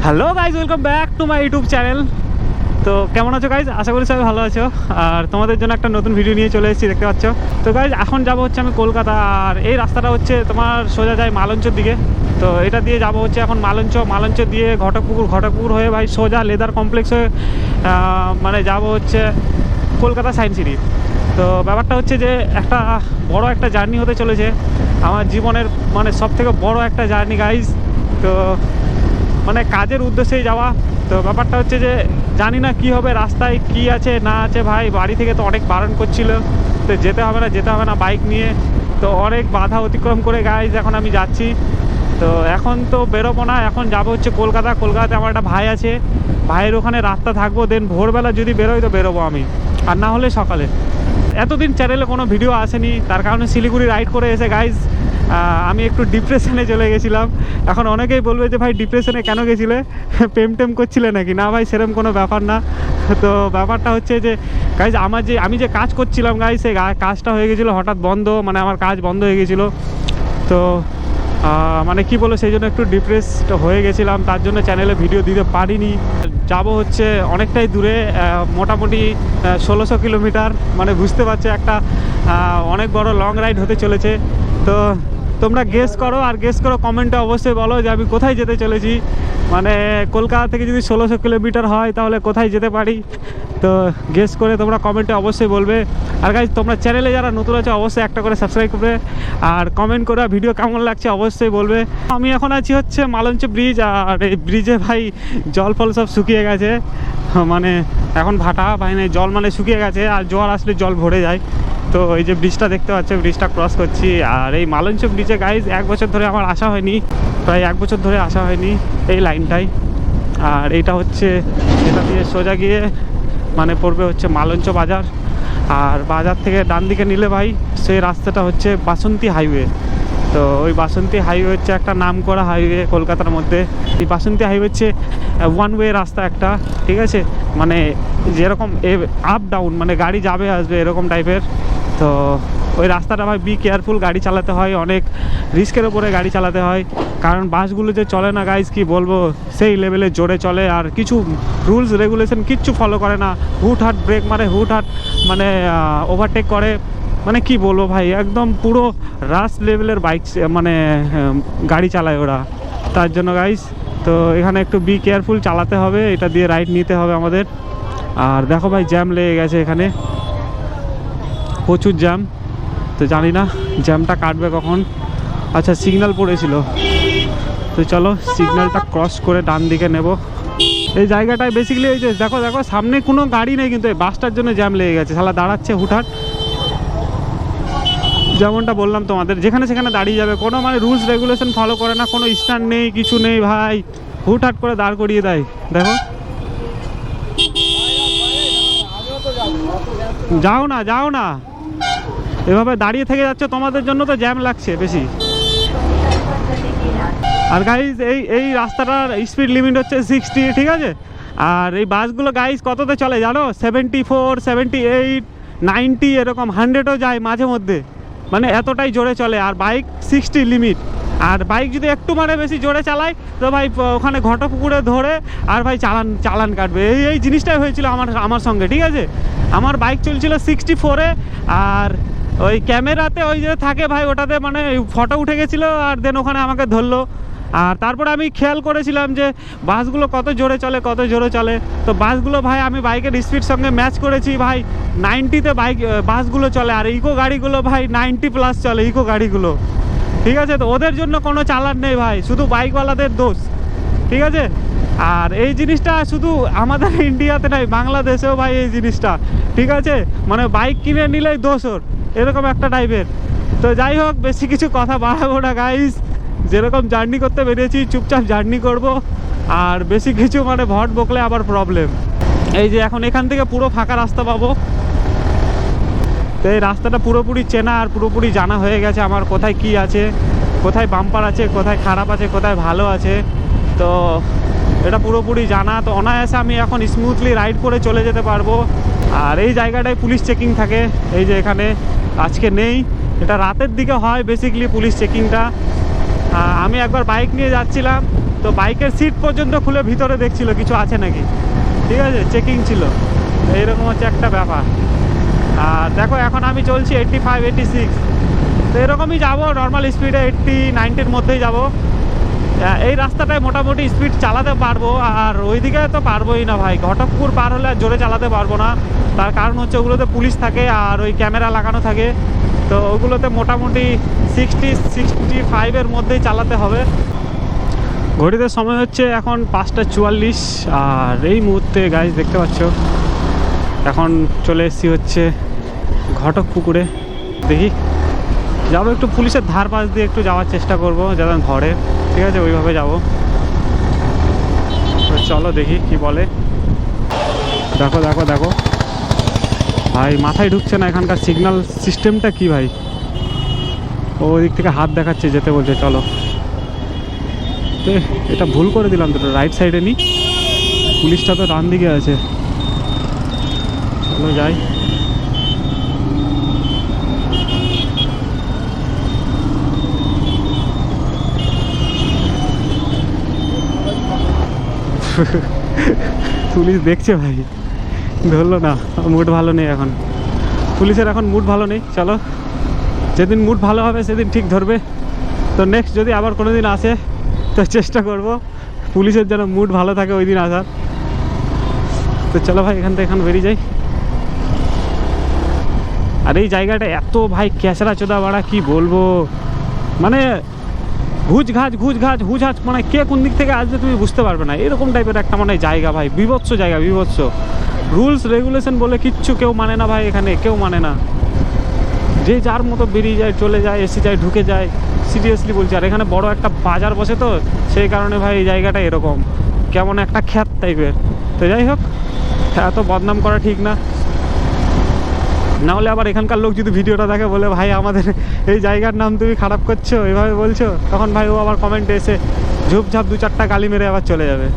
Hello guys, welcome back to my YouTube channel. তো কেমন আছো গাইজ? আশা করি সবাই ভালো আছো। আর তোমাদের জন্য একটা নতুন ভিডিও নিয়ে চলে এসেছি, দেখতে পাচ্ছ। তো গাইজ এখন যাবো হচ্ছে আমি কলকাতা। আর এই রাস্তাটা হচ্ছে তোমার সোজা যায় মালঞ্চর দিকে। তো এটা দিয়ে যাবো হচ্ছে এখন মালঞ্চ দিয়ে ঘটকপুকুর হয়ে ভাই সোজা লেদার কমপ্লেক্স হয়ে মানে যাবো হচ্ছে কলকাতা সায়েন্স সিটি। তো ব্যাপারটা হচ্ছে যে একটা বড় একটা জার্নি হতে চলেছে আমার জীবনের, মানে সব থেকে বড় একটা জার্নি গাইজ। তো মানে কাজের উদ্দেশ্যেই যাওয়া। তো ব্যাপারটা হচ্ছে যে জানি না কি হবে, রাস্তায় কি আছে না আছে। ভাই বাড়ি থেকে তো অনেক বারণ করছিল, তো যেতে হবে না বাইক নিয়ে। তো অনেক বাধা অতিক্রম করে গাইজ এখন আমি যাচ্ছি। তো এখন তো বেরোবো না, এখন যাবো হচ্ছে কলকাতাতে আমার একটা ভাই আছে, ভাইয়ের ওখানে রাতটা থাকবো। দেন ভোরবেলা যদি বেরোই তো বেরোবো আমি, আর না হলে সকালে। এতদিন চ্যানেলে কোনো ভিডিও আসেনি, তার কারণে শিলিগুড়ি রাইড করে এসে গাইজ আমি একটু ডিপ্রেশনে চলে গেছিলাম। এখন অনেকেই বলবে যে ভাই ডিপ্রেশনে কেন গেছিলে, প্রেম করছিলে নাকি? না ভাই, সেরকম কোনো ব্যাপার না। তো ব্যাপারটা হচ্ছে যে গাইজ আমি যে কাজ করছিলাম গাইজ, সেই কাজটা হয়ে গেছিলো হঠাৎ বন্ধ, মানে আমার কাজ বন্ধ হয়ে গেছিলো। তো মানে কি বলো, সেই জন্য একটু ডিপ্রেসড হয়ে গেছিলাম, তার জন্য চ্যানেলে ভিডিও দিতে পারিনি। যাব হচ্ছে অনেকটাই দূরে, মোটামুটি 1600 কিলোমিটার, মানে বুঝতে পারছো একটা অনেক বড় লং রাইড হতে চলেছে। তো তোমরা গেস করো কমেন্টে অবশ্যই বলো যে আমি কোথায় যেতে চলেছি। মানে কলকাতা থেকে যদি 1600 কিলোমিটার হয় তাহলে কোথায় যেতে পারি। তো গেস করে তোমরা কমেন্টে অবশ্যই বলবে। আর গাইজ, তোমরা চ্যানেলে যারা নতুন আছে অবশ্যই একটা করে সাবস্ক্রাইব করবে, আর কমেন্ট করে ভিডিও কেমন লাগছে অবশ্যই বলবে। আমি এখন আছি হচ্ছে মালঞ্চ ব্রিজ, আর এই ব্রিজে ভাই জল ফল সব শুকিয়ে গেছে, মানে এখন ভাটা বাইনে জল মানে শুকিয়ে গেছে, আর জল আসলে জল ভরে যায়। তো এই যে ব্রিজটা দেখতে পাচ্ছ, ব্রিজটা ক্রস করছি। আর এই মালঞ্চ ব্রিজে গাইজ 1 বছর ধরে আমার আসা হয়নি, প্রায় 1 বছর ধরে আসা হয়নি এই লাইনটাই। আর এইটা হচ্ছে, এটা দিয়ে সোজা গিয়ে মানে পড়বে হচ্ছে মালঞ্চ বাজার। আর বাজার থেকে ডান দিকে নিলে ভাই সেই রাস্তাটা হচ্ছে বাসন্তী হাইওয়ে। তো ওই বাসন্তী হাইওয়ে হচ্ছে একটা নাম করা হাইওয়ে কলকাতার মধ্যে। এই বাসন্তী হাইওয়ে হচ্ছে 1 ওয়ে রাস্তা একটা, ঠিক আছে, মানে যেরকম আপ ডাউন, মানে গাড়ি যাবে আসবে এরকম টাইপের। তো ওই রাস্তাটা ভাই বি কেয়ারফুল, গাড়ি চালাতে হয়, অনেক রিস্কের ওপরে গাড়ি চালাতে হয়। কারণ বাসগুলো যে চলে না গাইজ, কি বলবো, সেই লেভেলে জোরে চলে, আর কিছু রুলস রেগুলেশন কিচ্ছু ফলো করে না। হুটহাট ব্রেক মারে, হুটহাট মানে ওভারটেক করে, মানে কি বলবো ভাই, একদম পুরো রাশ লেভেলের বাইক মানে গাড়ি চালায় ওরা। তার জন্য গাইজ, তো এখানে একটু বি কেয়ারফুল চালাতে হবে, এটা দিয়ে রাইড নিতে হবে আমাদের। আর দেখো ভাই জ্যাম লেগে গেছে এখানে, প্রচুর জ্যাম। তো জানি না জ্যামটা কাটবে কখন। আচ্ছা, সিগন্যাল পড়েছিল, তো চলো সিগন্যালটা ক্রস করে ডান দিকে নেব। এই জায়গাটায় বেসিক্যালি এই যে দেখো সামনে কোনো গাড়ি নেই, কিন্তু এই বাসটার জন্য জ্যাম লেগে গেছে, শালা দাঁড়াচ্ছে হুটহাট। যেমনটা বললাম তোমাদের, যেখানে সেখানে দাঁড়িয়ে যাবে, কোনো মানে রুলস রেগুলেশন ফলো করে না, কোনো স্ট্যান্ড নেই, কিছু নেই ভাই, হুটহাট করে দাঁড় করিয়ে দেয়। দেখো, যাও না এভাবে দাঁড়িয়ে থেকে যাচ্ছে, তোমাদের জন্য তো জ্যাম লাগছে বেশি। আর গাইজ এই রাস্তাটার স্পিড লিমিট হচ্ছে 60, ঠিক আছে। আর এই বাসগুলো গাইজ কততে চলে জানো? 74, 78, 90, এরকম 100ও যায় মাঝে মধ্যে, মানে এতটাই জোরে চলে। আর বাইক 60 লিমিট। আর বাইক যদি একটু মানে বেশি জোরে চালায় তো ভাই ওখানে ঘটপুকুরে ধরে আর ভাই চালান কাটবে। এই জিনিসটাই হয়েছিল আমার সঙ্গে, ঠিক আছে। আমার বাইক চলছিল 64-এ, আর ওই ক্যামেরাতে ওই যে থাকে ভাই, ওটাতে মানে ফটো উঠে গেছিলো, আর দেন ওখানে আমাকে ধরলো। আর তারপরে আমি খেয়াল করেছিলাম যে বাসগুলো কত জোরে চলে। তো বাসগুলো ভাই আমি বাইকের স্পিড সঙ্গে ম্যাচ করেছি, ভাই 90-তে বাসগুলো চলে। আর ইকো গাড়িগুলো ভাই 90+ চলে, ইকো গাড়িগুলো, ঠিক আছে। তো ওদের জন্য কোনো চালান নেই ভাই, শুধু বাইকওয়ালাদের দোষ, ঠিক আছে। আর এই জিনিসটা শুধু আমাদের ইন্ডিয়াতে নয়, বাংলাদেশেও ভাই এই জিনিসটা, ঠিক আছে। মানে বাইক কিনে নিলেই দোষ ওর, এরকম একটা টাইপের। তো যাই হোক, বেশি কিছু কথা বাড়াবো না গাইস, যেরকম জার্নি করতে বেরিয়েছি চুপচাপ জার্নি করব। আর বেশি কিছু মানে ভট বকলে আবার প্রবলেম। এই যে এখন এখান থেকে পুরো ফাঁকা রাস্তা পাবো। তো এই রাস্তাটা পুরোপুরি চেনা আর পুরোপুরি জানা হয়ে গেছে আমার, কোথায় কি আছে, কোথায় বাম্পার আছে, কোথায় খারাপ আছে, কোথায় ভালো আছে। তো এটা পুরোপুরি জানা, তো অনায়াসে আমি এখন স্মুথলি রাইড করে চলে যেতে পারবো। আর এই জায়গাটায় পুলিশ চেকিং থাকে, এই যে এখানে আজকে নেই, এটা রাতের দিকে হয় বেসিক্যালি পুলিশ চেকিংটা। আমি একবার বাইক নিয়ে যাচ্ছিলাম, তো বাইকের সিট পর্যন্ত খুলে ভিতরে দেখছিল কিছু আছে নাকি, ঠিক আছে, চেকিং ছিল। এইরকম হচ্ছে একটা ব্যাপার। আর দেখো এখন আমি চলছি 85 86, তো এরকমই যাবো নর্মাল স্পিডে 80 90-র মধ্যেই যাব। এই রাস্তাটায় মোটামুটি স্পিড চালাতে পারবো, আর ওইদিকে তো পারবোই না ভাই। ঘটকপুর পার হলে আর জোরে চালাতে পারবো না, তার কারণ হচ্ছে ওগুলোতে পুলিশ থাকে আর ওই ক্যামেরা লাগানো থাকে, তো ওগুলোতে মোটামুটি 60-65-এর মধ্যেই চালাতে হবে। ঘড়িতে সময় হচ্ছে এখন 5:44, আর এই মুহূর্তে গাইজ দেখতে পাচ্ছ এখন চলে এসেছি হচ্ছে ঘটকপুকুরে। দেখি যাবো একটু পুলিশের ধার পাশ দিয়ে একটু যাওয়ার চেষ্টা করব, যাতে ধরে, ঠিক আছে, ওইভাবে যাব। চলো দেখি কি বলে। দেখো দেখো দেখো ভাই, মাথায় ঢুকছে না এখানকার সিগন্যাল সিস্টেমটা কি ভাই। ও ওই দিক থেকে হাত দেখাচ্ছে, যেতে বলছে চলো। এটা ভুল করে দিলাম তো, রাইট সাইডে নি, পুলিশটা তো ডান দিকে আছে। চলো যাই। পুলিশ দেখছে ভাই, ধরলো না। মুড ভালো নেই এখন পুলিশের, এখন মুড ভালো নেই। চলো, যেদিন মুড ভালো হবে সেদিন ঠিক ধরবে। তো নেক্সট যদি আবার কোনো দিন আসে তো চেষ্টা করব পুলিশের যেন মুড ভালো থাকে ওই দিন আসার। তো চলো ভাই এখান থেকে এখন বেরিয়ে যাই। আর এই জায়গাটা এত ভাই ক্যাচরা চোদা বাড়া, কি বলবো, মানে ঘুচ ঘাচ, মানে কে কোন দিক থেকে আসবে তুমি বুঝতে পারবে না, এরকম টাইপের একটা মানে জায়গা ভাই, বিভৎস জায়গা, বিভৎস। রুলস রেগুলেশন বলে কিচ্ছু কেউ মানে না ভাই, এখানে কেউ মানে না, যে যার মতো বেরিয়ে যায়, চলে যায়, এসে যায়, ঢুকে যায়, সিরিয়াসলি বলছি। আর এখানে বড় একটা বাজার বসে, তো সেই কারণে ভাই এই জায়গাটা এরকম কেমন একটা খ্যাত টাইপের। তো যাই হোক, এত বদনাম করা ঠিক না, না হলে আবার এখানকার লোক যদি ভিডিওটা দেখে বলে ভাই আমাদের এই জায়গার নাম তুমি খারাপ করছো, এভাবে বলছো, তখন ভাই ও আবার কমেন্টে এসে ঝুপঝাপ 2-4টা গালি মেরে আবার চলে যাবে।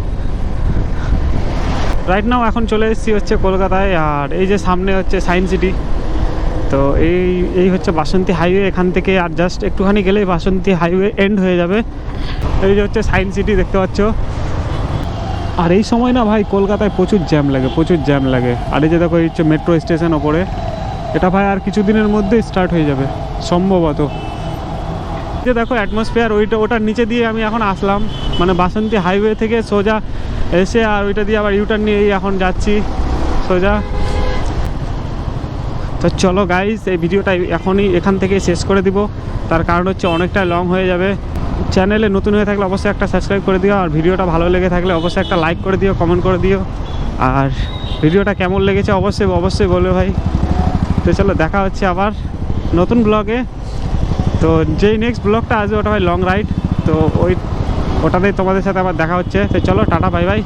রাইট নাও এখন চলে এসেছি হচ্ছে কলকাতায়, আর এই যে সামনে হচ্ছে সায়েন্স সিটি। তো এই হচ্ছে বাসন্তী হাইওয়ে, এখান থেকে আর জাস্ট একটুখানি গেলেই বাসন্তী হাইওয়ে এন্ড হয়ে যাবে। এই যে হচ্ছে সায়েন্স সিটি দেখতে পাচ্ছ। আর এই সময় না ভাই কলকাতায় প্রচুর জ্যাম লাগে, প্রচুর জ্যাম লাগে। আর এই যে দেখো এই হচ্ছে মেট্রো স্টেশন ওপরে, এটা ভাই আর কিছুদিনের মধ্যেই স্টার্ট হয়ে যাবে সম্ভবত। যে দেখো অ্যাটমসফিয়ার, ওটার নিচে দিয়ে আমি এখন আসলাম, মানে বাসন্তী হাইওয়ে থেকে সোজা এসে আর ওইটা দিয়ে আবার ইউটার্ন নিয়ে এখন যাচ্ছি সোজা। তো চলো গাইস, এই ভিডিওটা এখনই এখান থেকে শেষ করে দিব, তার কারণ হচ্ছে অনেকটা লং হয়ে যাবে। চ্যানেলে নতুন হয়ে থাকলে অবশ্যই একটা সাবস্ক্রাইব করে দিও, আর ভিডিওটা ভালো লেগে থাকলে অবশ্যই একটা লাইক করে দিও, কমেন্ট করে দিও, আর ভিডিওটা কেমন লেগেছে অবশ্যই বলবে ভাই। তো চলো দেখা হচ্ছে আবার নতুন ব্লগে। তো যেই নেক্সট ব্লগটা আসবে ওটা ভাই লং রাইড, তো ওটাতেই তোমাদের সাথে আবার দেখা হচ্ছে। তো চলো টাটা, বাই বাই।